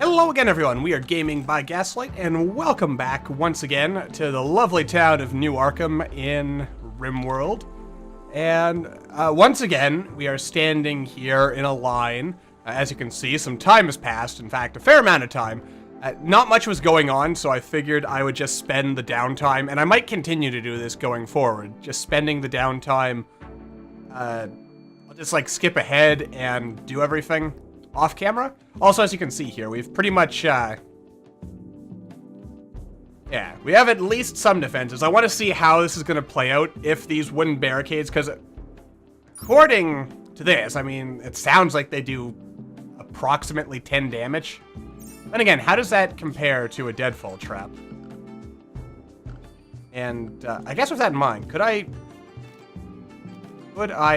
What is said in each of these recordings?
Hello again, everyone. We are Gaming by Gaslight, and welcome back once again to the lovely town of New Arkham in Rimworld. And once again, we are standing here in a line. As you can see, some time has passed. In fact, a fair amount of time. Not much was going on, so I figured I would just spend the downtime, and I might continue to do this going forward. Just spending the downtime. I'll just like skip ahead and do everything off camera. Also, as you can see here, we've pretty much, yeah, we have at least some defenses. I want to see how this is going to play out if these wooden barricades, because according to this, I mean, it sounds like they do approximately 10 damage. Then again, how does that compare to a deadfall trap? And I guess with that in mind, could I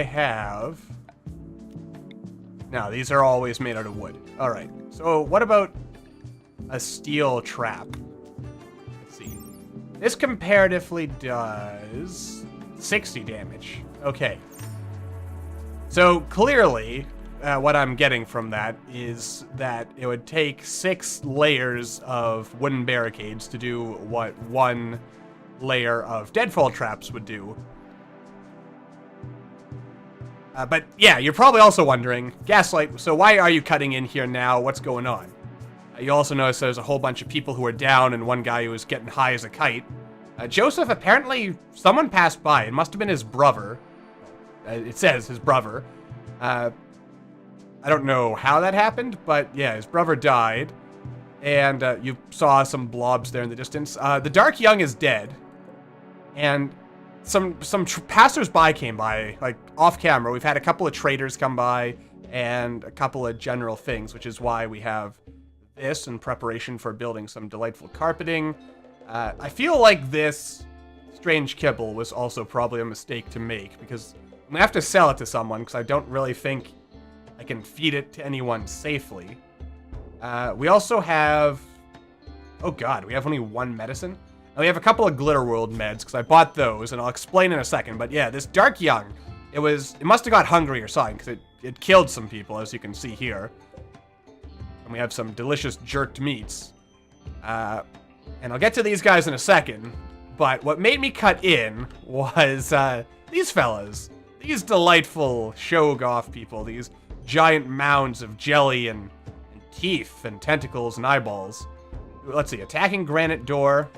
have... No, these are always made out of wood. Alright, so what about a steel trap? Let's see. This comparatively does 60 damage. Okay. So clearly, what I'm getting from that is that it would take 6 layers of wooden barricades to do what 1 layer of deadfall traps would do. But yeah, you're probably also wondering, Gaslight, so why are you cutting in here now? What's going on? You also notice there's a whole bunch of people who are down and one guy who was getting high as a kite. Joseph, apparently someone passed by. It must have been his brother. It says his brother. I don't know how that happened, but yeah, his brother died. And you saw some blobs there in the distance. The Dark Young is dead. And some passers-by came by, like, off camera. We've had a couple of traders come by and a couple of general things, which is why we have this in preparation for building some delightful carpeting. I feel like this strange kibble was also probably a mistake to make, because I'm gonna have to sell it to someone, because I don't really think I can feed it to anyone safely. We also have... Oh god, we have only 1 medicine? And we have a couple of Glitterworld meds, because I bought those, and I'll explain in a second. But yeah, this Dark Young, it must have got hungry or something, because it killed some people, as you can see here. And we have some delicious jerked meats. And I'll get to these guys in a second, but what made me cut in was these fellas. These delightful Shoggoth people, these giant mounds of jelly and teeth and tentacles and eyeballs. Let's see, attacking granite door.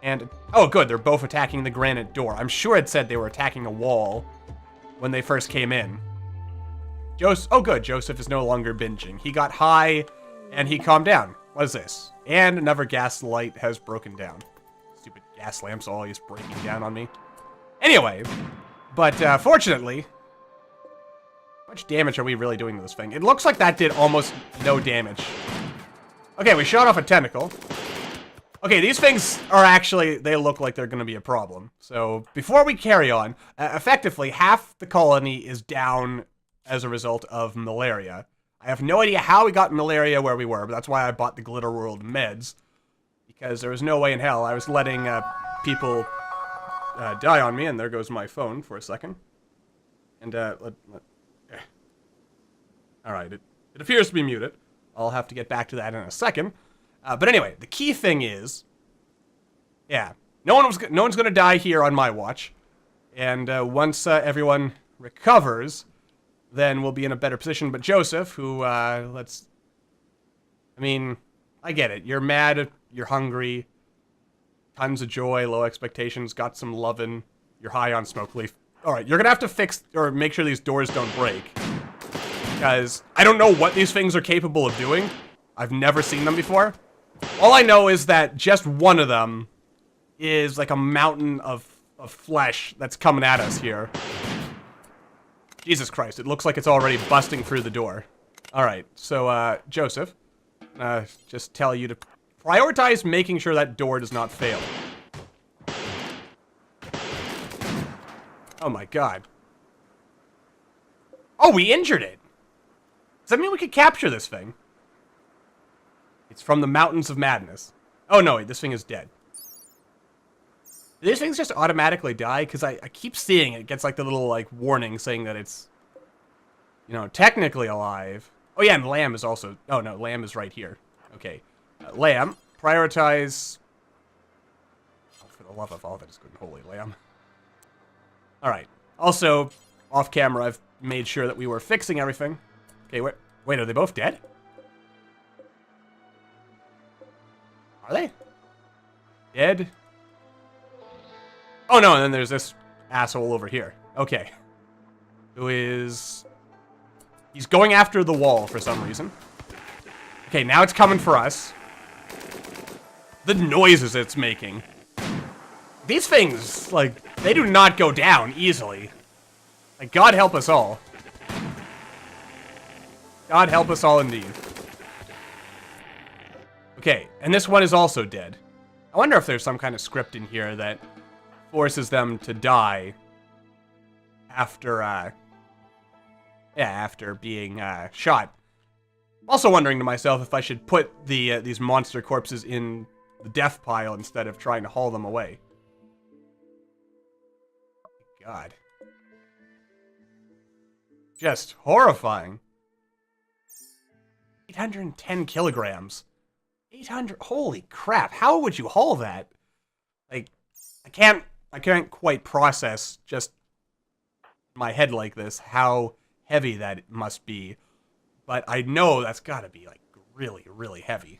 And, oh good, they're both attacking the granite door. I'm sure it said they were attacking a wall when they first came in. Oh good, Joseph is no longer binging. He got high, and he calmed down. What is this? And another gas light has broken down. Stupid gas lamps always breaking down on me. Anyway, but fortunately, how much damage are we really doing to this thing? It looks like that did almost no damage. Okay, we shot off a tentacle. Okay, these things are actually, they look like they're going to be a problem. So, before we carry on, effectively, half the colony is down as a result of malaria. I have no idea how we got malaria where we were, but that's why I bought the Glitterworld meds. Because there was no way in hell I was letting people die on me, and there goes my phone for a second. And, Alright, it appears to be muted. I'll have to get back to that in a second. But anyway, the key thing is, yeah, no one's gonna die here on my watch, and once everyone recovers, then we'll be in a better position. But Joseph, who I mean, I get it. You're mad, you're hungry, tons of joy, low expectations, got some lovin', you're high on smoke leaf. All right, you're gonna have to fix or make sure these doors don't break, because I don't know what these things are capable of doing. I've never seen them before. All I know is that just one of them is like a mountain of flesh that's coming at us here. Jesus Christ, it looks like it's already busting through the door. Alright, so, Joseph, just tell you to prioritize making sure that door does not fail. Oh my god. Oh, we injured it! Does that mean we could capture this thing? It's from the Mountains of Madness. Oh no, wait, this thing is dead. Do these things just automatically die? Because I keep seeing it gets like the little like warning saying that it's, you know, technically alive. Oh yeah, and lamb is also... Oh no, lamb is right here. Okay. Lamb. Prioritize... Oh, for the love of all that is good and holy, lamb. Alright. Also, off camera, I've made sure that we were fixing everything. Okay, wait, are they both dead? Are they? Dead? Oh no, and then there's this asshole over here. Okay. Who is... He's going after the wall for some reason. Okay, now it's coming for us. The noises it's making. These things, like, they do not go down easily. Like, God help us all. God help us all indeed. Okay, and this one is also dead. I wonder if there's some kind of script in here that forces them to die after, after being, shot. I'm also wondering to myself if I should put these monster corpses in the death pile instead of trying to haul them away. God. Just horrifying. 810 kilograms. 800, holy crap, how would you haul that? Like, I can't quite process just in my head like this how heavy that must be. But I know that's gotta be, like, really, really heavy.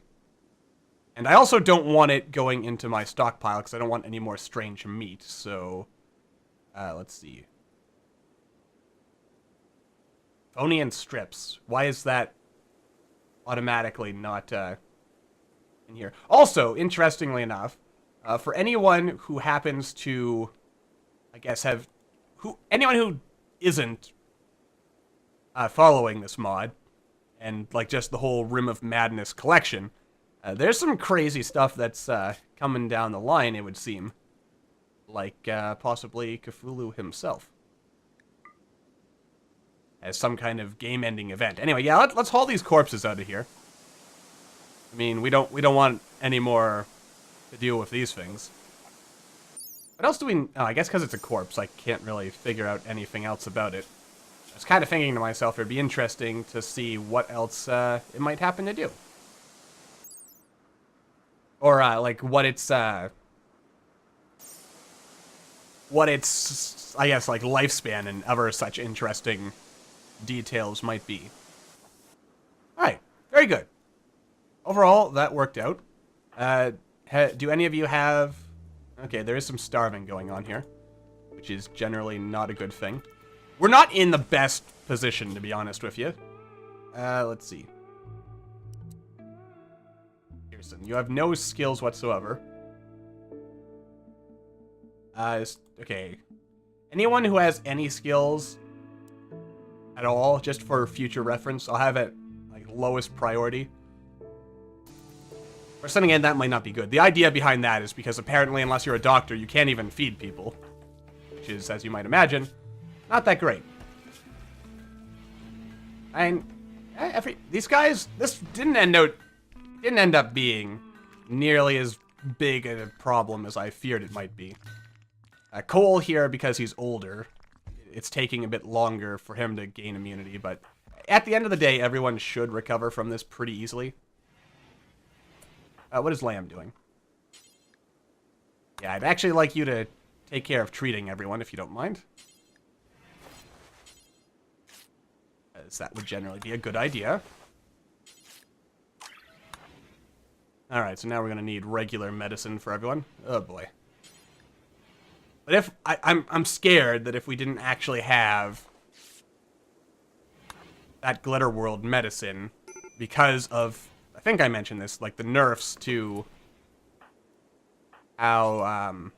And I also don't want it going into my stockpile because I don't want any more strange meat, so... let's see. Phony and strips. Why is that automatically not, in here? Also, interestingly enough, for anyone who happens to, I guess, anyone who isn't following this mod, and, like, just the whole Rim of Madness collection, there's some crazy stuff that's coming down the line, it would seem. Like, possibly Cthulhu himself. As some kind of game-ending event. Anyway, yeah, let's haul these corpses out of here. I mean, we don't want any more to deal with these things. What else do we... Oh, I guess because it's a corpse, I can't really figure out anything else about it. I was kind of thinking to myself, it'd be interesting to see what else it might happen to do. Or, like, what its, I guess, like, lifespan and other such interesting details might be. Alright, very good. Overall, that worked out. Do any of you have... Okay, there is some starving going on here, which is generally not a good thing. We're not in the best position, to be honest with you. Let's see. Pearson, you have no skills whatsoever. Okay. Anyone who has any skills at all, just for future reference, I'll have it, like, lowest priority. For something in that might not be good. The idea behind that is because apparently, unless you're a doctor, you can't even feed people. Which is, as you might imagine, not that great. And these guys, this didn't end up being nearly as big a problem as I feared it might be. Cole here, because he's older, it's taking a bit longer for him to gain immunity, but at the end of the day, everyone should recover from this pretty easily. What is Lamb doing? Yeah, I'd actually like you to take care of treating everyone, if you don't mind. As that would generally be a good idea. Alright, so now we're going to need regular medicine for everyone. Oh boy. But if I'm scared that if we didn't actually have that Glitter World medicine, because of, I think I mentioned this, like the nerfs to how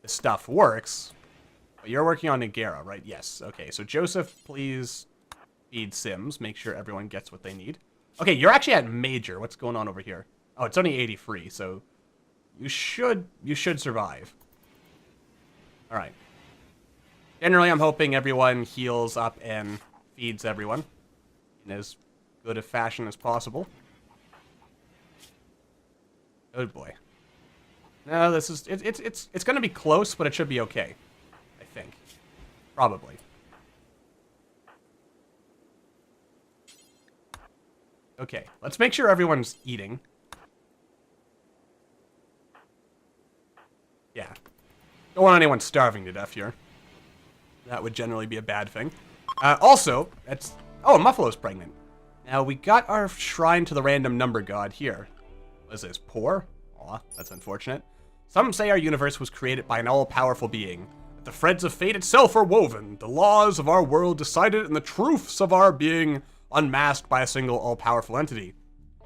the stuff works. But you're working on Nagara, right? Yes. Okay, so Joseph, please feed Sims. Make sure everyone gets what they need. Okay, you're actually at Major. What's going on over here? Oh, it's only 83, so you should survive. All right. Generally, I'm hoping everyone heals up and feeds everyone in as good a fashion as possible. Oh boy. No, this is it's going to be close, but it should be okay. I think. Probably. Okay, let's make sure everyone's eating. Yeah. Don't want anyone starving to death here. That would generally be a bad thing. Also, that's... Oh, Muffalo's pregnant. Now, we got our shrine to the random number god here. What is this, poor? Aw, that's unfortunate. Some say our universe was created by an all-powerful being. That the threads of fate itself are woven, the laws of our world decided, and the truths of our being unmasked by a single all-powerful entity.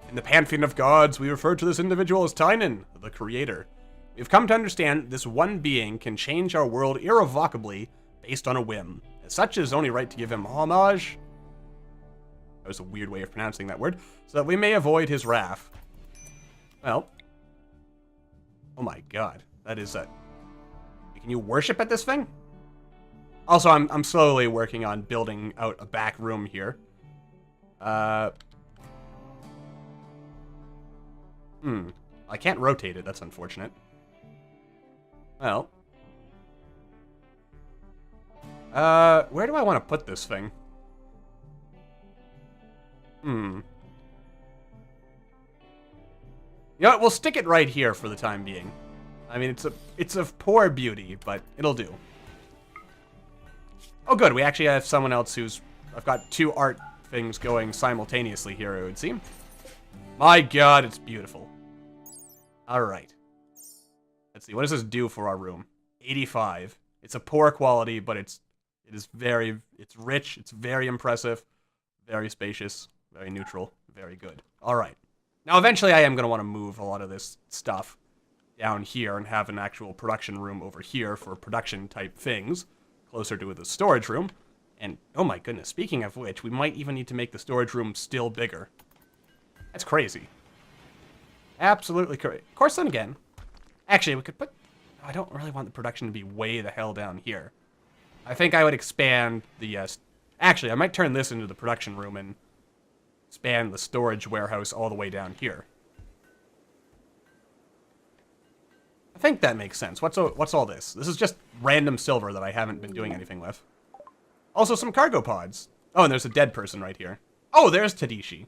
In the pantheon of gods, we refer to this individual as Tynan, the creator. We've come to understand this one being can change our world irrevocably based on a whim. As such, it is only right to give him homage. That was a weird way of pronouncing that word. So that we may avoid his wrath. Well. Oh my god. That is a... Can you worship at this thing? Also, I'm slowly working on building out a back room here. I can't rotate it. That's unfortunate. Well. Where do I want to put this thing? You know what? We'll stick it right here for the time being. I mean, it's of poor beauty, but it'll do. Oh, good. We actually have someone else who's... I've got two art things going simultaneously here, it would seem. My god, it's beautiful. Alright. Let's see. What does this do for our room? 85. It's a poor quality, but it is very... It's rich. It's very impressive. Very spacious. Very neutral. Very good. Alright. Now, eventually, I am going to want to move a lot of this stuff down here and have an actual production room over here for production-type things, closer to the storage room. And, oh my goodness, speaking of which, we might even need to make the storage room still bigger. That's crazy. Absolutely crazy. Of course, then again, actually, we could put... I don't really want the production to be way the hell down here. I think I would expand the... Actually, I might turn this into the production room and expand the storage warehouse all the way down here. I think that makes sense. What's all this? This is just random silver that I haven't been doing anything with. Also, some cargo pods. Oh, and there's a dead person right here. Oh, there's Tadashi.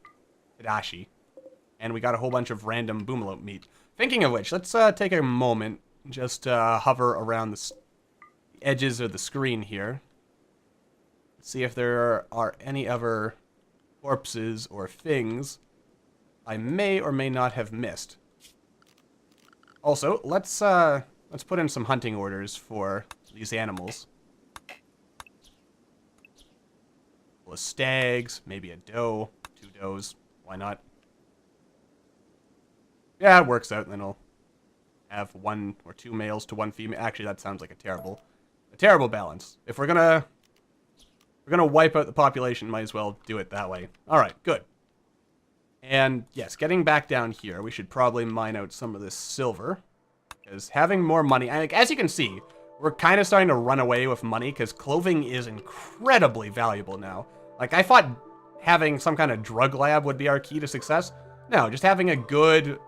And we got a whole bunch of random boomalope meat. Thinking of which, let's take a moment, just hover around the edges of the screen here. See if there are any other corpses or things I may or may not have missed. Also, let's put in some hunting orders for these animals. A stags, maybe a doe, 2 does, why not? Yeah, it works out, and then I'll have 1 or 2 males to 1 female. Actually, that sounds like a terrible balance. If we're gonna wipe out the population, might as well do it that way. All right, good. And yes, getting back down here, we should probably mine out some of this silver, because having more money, as you can see, we're kind of starting to run away with money, because clothing is incredibly valuable now. Like, I thought having some kind of drug lab would be our key to success. No, just having a good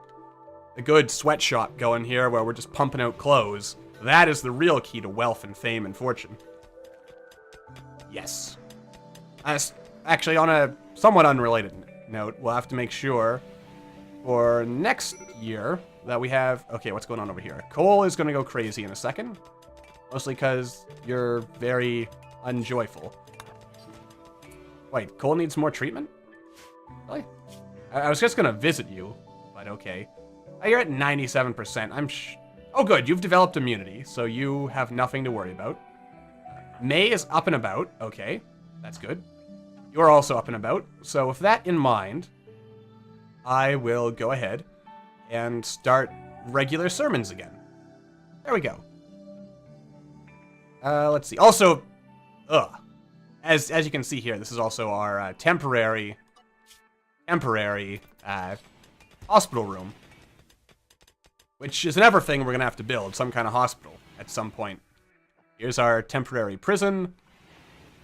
sweatshop going here where we're just pumping out clothes. That is the real key to wealth and fame and fortune. Yes. Actually, on a somewhat unrelated note, we'll have to make sure for next year that we have... Okay, what's going on over here? Cole is going to go crazy in a second. Mostly because you're very unjoyful. Wait, Cole needs more treatment? Really? I was just going to visit you, but okay. You're at 97%. Oh, good. You've developed immunity, so you have nothing to worry about. May is up and about. Okay, that's good. You're also up and about. So with that in mind, I will go ahead and start regular sermons again. There we go. Let's see. Also, as you can see here, this is also our temporary hospital room, which is another thing we're gonna have to build, some kind of hospital at some point. Here's our temporary prison,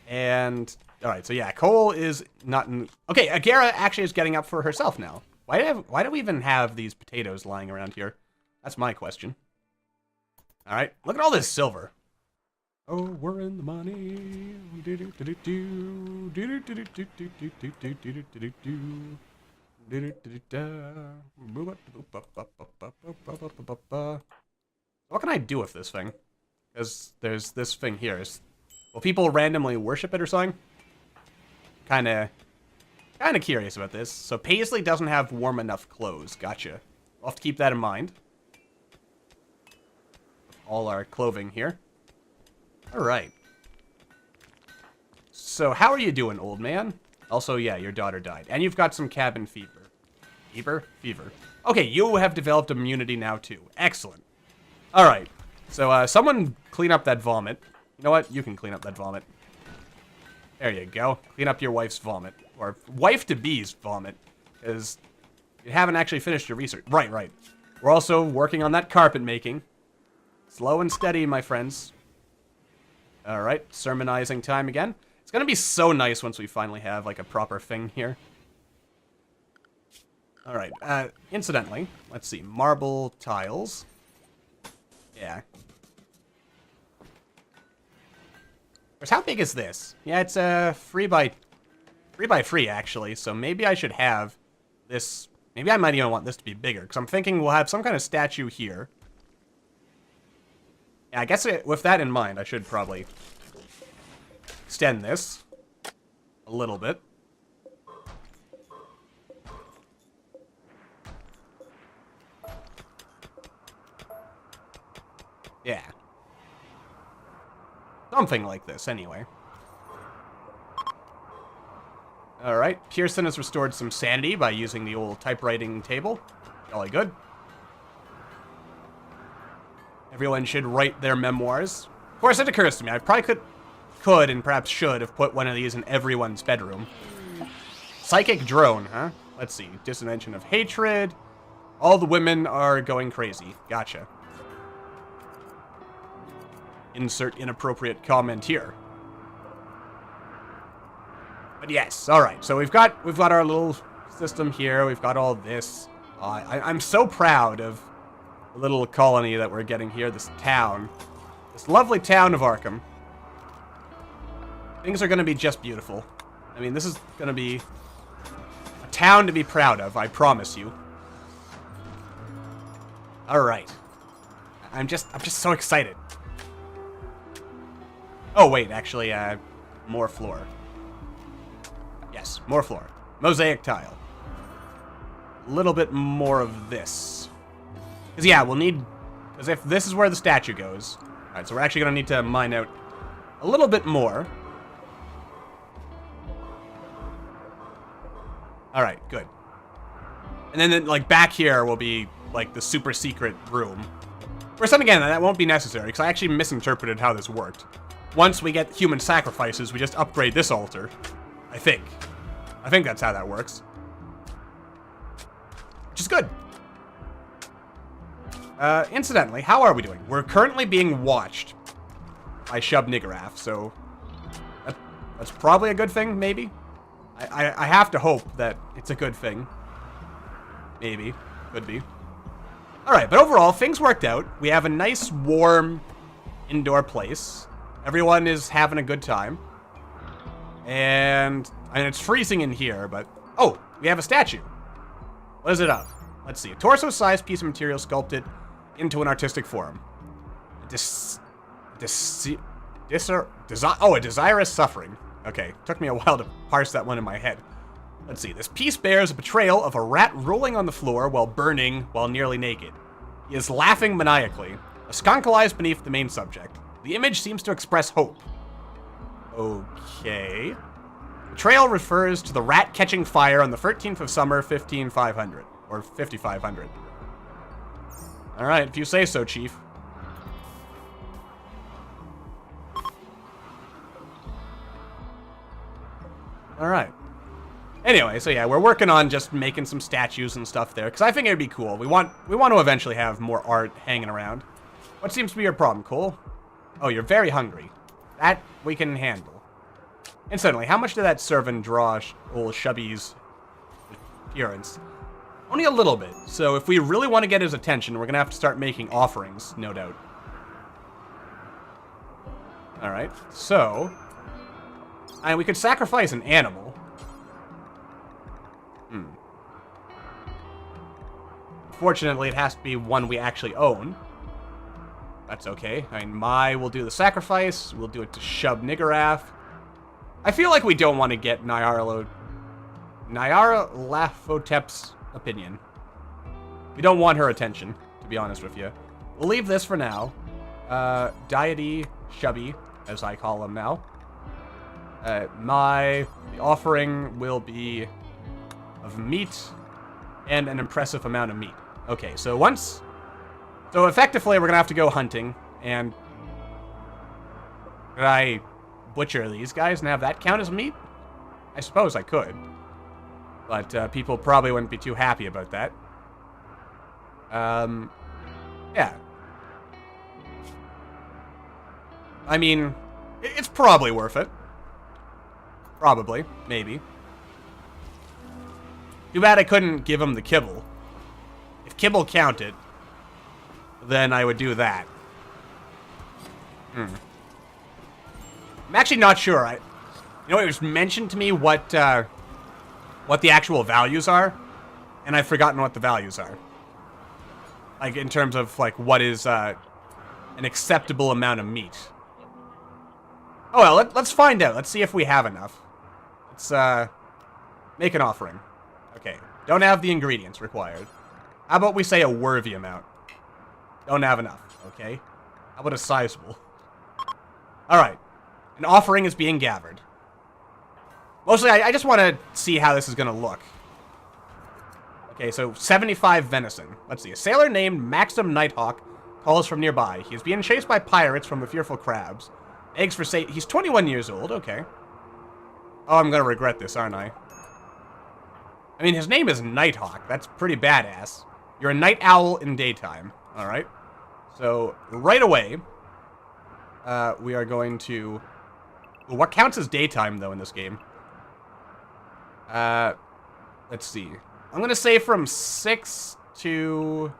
and all right. So yeah, Cole is not in. Okay, Agara actually is getting up for herself now. Why do we even have these potatoes lying around here? That's my question. All right, look at all this silver. Oh, we're in the money. What can I do with this thing? Because there's this thing here. Will people randomly worship it or something? Kind of curious about this. So Paisley doesn't have warm enough clothes. Gotcha. We'll have to keep that in mind. All our clothing here. All right. So how are you doing, old man? Also, yeah, your daughter died. And you've got some cabin fever. Fever. Okay, you have developed immunity now, too. Excellent. All right. So, someone clean up that vomit. You know what? You can clean up that vomit. There you go. Clean up your wife's vomit. Or wife-to-be's vomit. Because you haven't actually finished your research. Right. We're also working on that carpet making. Slow and steady, my friends. All right. Sermonizing time again. It's going to be so nice once we finally have, like, a proper thing here. All right. Incidentally, let's see. Marble tiles. Yeah. How big is this? Yeah, it's 3 by 3 actually. So maybe I should have this. Maybe I might even want this to be bigger because I'm thinking we'll have some kind of statue here. Yeah, I guess with that in mind, I should probably extend this a little bit. Yeah. Something like this, anyway. Alright, Pearson has restored some sanity by using the old typewriting table. Jolly good. Everyone should write their memoirs. Of course, it occurs to me, I probably could and perhaps should have put one of these in everyone's bedroom. Psychic drone, huh? Let's see. Dimension of hatred. All the women are going crazy. Gotcha. Insert inappropriate comment here. But yes, all right. So we've got our little system here. We've got all this. I'm so proud of the little colony that we're getting here. This town, this lovely town of Arkham. Things are going to be just beautiful. I mean, this is going to be a town to be proud of. I promise you. All right. I'm just so excited. Oh, wait, actually, more floor. Yes, more floor. Mosaic tile. A little bit more of this. Because, yeah, we'll need... Because if this is where the statue goes... Alright, so we're actually going to need to mine out a little bit more. Alright, good. And then, like, back here will be, like, the super secret room. For some, again, that won't be necessary, because I actually misinterpreted how this worked. Once we get human sacrifices, we just upgrade this altar. I think that's how that works. Which is good. Incidentally, how are we doing? We're currently being watched by Shub-Niggurath, so that's probably a good thing, maybe? I have to hope that it's a good thing. Maybe. Could be. Alright, but overall, things worked out. We have a nice, warm, indoor place. Everyone is having a good time. And it's freezing in here, but... Oh, we have a statue. What is it of? Let's see. A torso-sized piece of material sculpted into an artistic form. A desirous suffering. Okay, took me a while to parse that one in my head. Let's see. This piece bears a portrayal of a rat rolling on the floor while burning while nearly naked. He is laughing maniacally. A skunk lies beneath the main subject. The image seems to express hope. Okay. The trail refers to the rat catching fire on the 13th of summer, 15,500. Or 5,500. Alright, if you say so, Chief. Alright. Anyway, so yeah, we're working on just making some statues and stuff there, because I think it'd be cool. We want to eventually have more art hanging around. What seems to be your problem, Cole? Oh, you're very hungry. That we can handle. Incidentally, how much did that servant draw old Shubby's appearance? Only a little bit. So if we really want to get his attention, we're going to have to start making offerings, no doubt. Alright, so... And we could sacrifice an animal. Unfortunately, it has to be one we actually own. That's okay. I mean, we'll do the sacrifice. We'll do it to Shub Niggurath. I feel like we don't want to get Nyarlathotep's opinion. We don't want her attention, to be honest with you. We'll leave this for now. Deity Shubby, as I call him now. The offering will be of meat and an impressive amount of meat. Okay, so effectively we're gonna have to go hunting, and could I butcher these guys and have that count as meat? I suppose I could, but people probably wouldn't be too happy about that. Yeah. I mean, it's probably worth it. Probably, maybe. Too bad I couldn't give him the kibble. If kibble counted, then I would do that. I'm actually not sure. You know, it was mentioned to me what the actual values are, and I've forgotten what the values are. Like, in terms of, like, what is an acceptable amount of meat. Oh, well, let's find out. Let's see if we have enough. Let's make an offering. Okay, don't have the ingredients required. How about we say a worthy amount? Don't have enough, okay? How about a sizable? Alright, an offering is being gathered. Mostly, I just want to see how this is going to look. Okay, so 75 venison. Let's see, a sailor named Maxim Nighthawk calls from nearby. He is being chased by pirates from the fearful crabs. Eggs for sale. He's 21 years old, okay. Oh, I'm going to regret this, aren't I? I mean, his name is Nighthawk. That's pretty badass. You're a night owl in daytime. All right. So, right away, we are going to... What counts as daytime, though, in this game? Let's see. I'm going to say from 6 to...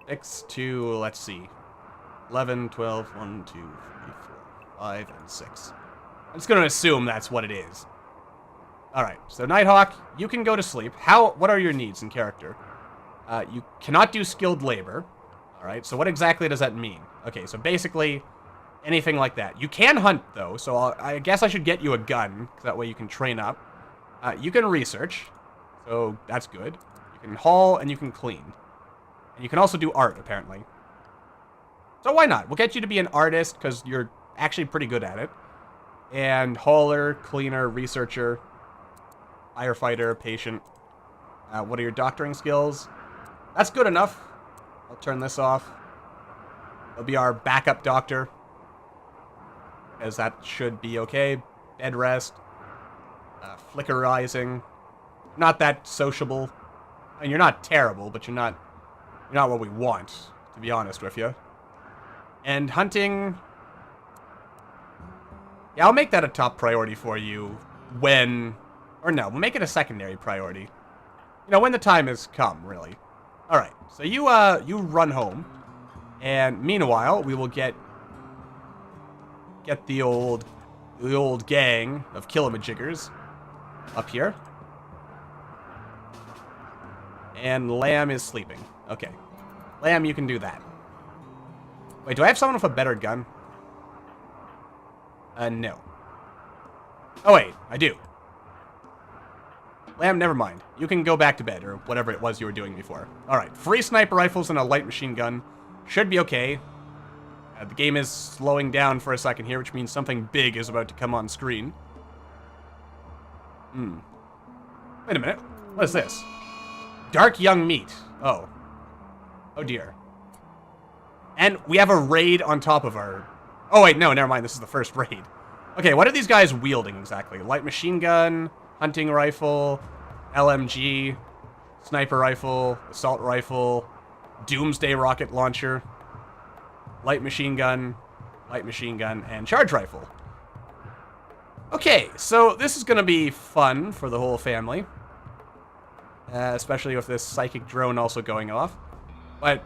6 to, let's see, 11, 12, 1, 2, 3, 4, 5, and 6. I'm just going to assume that's what it is. Alright, so Nighthawk, you can go to sleep. What are your needs in character? You cannot do skilled labor. Alright, so what exactly does that mean? Okay, so basically, anything like that. You can hunt, though, so I guess I should get you a gun, because that way you can train up. You can research, so that's good. You can haul, and you can clean. And you can also do art, apparently. So why not? We'll get you to be an artist, because you're actually pretty good at it. And hauler, cleaner, researcher, firefighter, patient. What are your doctoring skills? That's good enough. I'll turn this off. It'll be our backup doctor. Because that should be okay. Bed rest. Flickerizing. Not that sociable. I mean, you're not terrible, but you're not what we want, to be honest with you. And hunting... Yeah, I'll make that a top priority for you when... Or no, we'll make it a secondary priority. You know, when the time has come, really. Alright, so you run home. And meanwhile, we will get the old gang of Killamajiggers up here. And Lamb is sleeping. Okay. Lamb, you can do that. Wait, do I have someone with a better gun? No. Oh, wait, I do. Lamb, never mind. You can go back to bed, or whatever it was you were doing before. Alright, 3 sniper rifles and a light machine gun. Should be okay. The game is slowing down for a second here, which means something big is about to come on screen. Wait a minute. What is this? Dark young meat. Oh. Oh dear. And we have a raid on top of our... Oh wait, no, never mind. This is the first raid. Okay, what are these guys wielding exactly? Light machine gun, hunting rifle, LMG, sniper rifle, assault rifle, doomsday rocket launcher, light machine gun, and charge rifle. Okay, so this is going to be fun for the whole family. Especially with this psychic drone also going off. But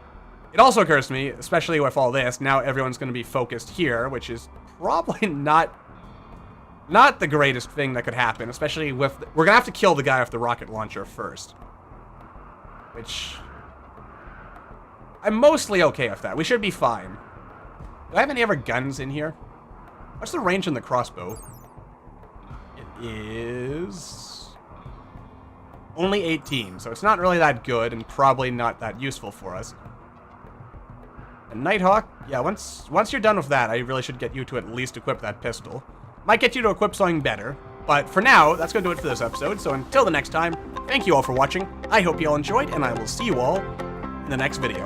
it also occurs to me, especially with all this, now everyone's going to be focused here, which is probably not the greatest thing that could happen, especially with... We're gonna have to kill the guy with the rocket launcher first. Which... I'm mostly okay with that. We should be fine. Do I have any other guns in here? What's the range on the crossbow? It is... only 18, so it's not really that good and probably not that useful for us. And Nighthawk, yeah, once you're done with that, I really should get you to at least equip that pistol. Might get you to equip something better, but for now, that's going to do it for this episode, so until the next time, thank you all for watching, I hope you all enjoyed, and I will see you all in the next video.